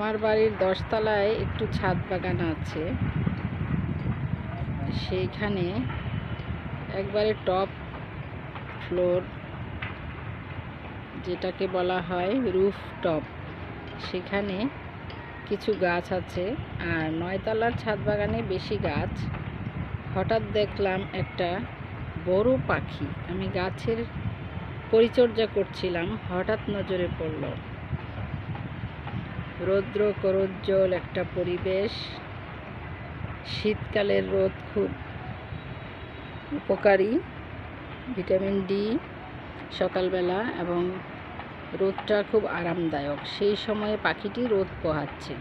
আমার বাড়ির 10 তলায় একটু ছাদ বাগান আছে। সেইখানে একবারে টপ ফ্লোর, যেটাকে বলা হয় রুফ টপ, সেখানে কিছু গাছ আছে। আর 9 তলার ছাদ বাগানে বেশি গাছ। হঠাৎ দেখলাম একটা বড় পাখি। আমি গাছের পরিচর্যা করছিলাম, হঠাৎ নজরে পড়ল। রৌদ্র করোজ্জ্বল একটা পরিবেশ। শীতকালের রোদ খুব উপকারী, ভিটামিন ডি সকালবেলা, এবং রোদটা খুব আরামদায়ক। সেই সময়ে পাখিটি রোদ পোহাচ্ছে।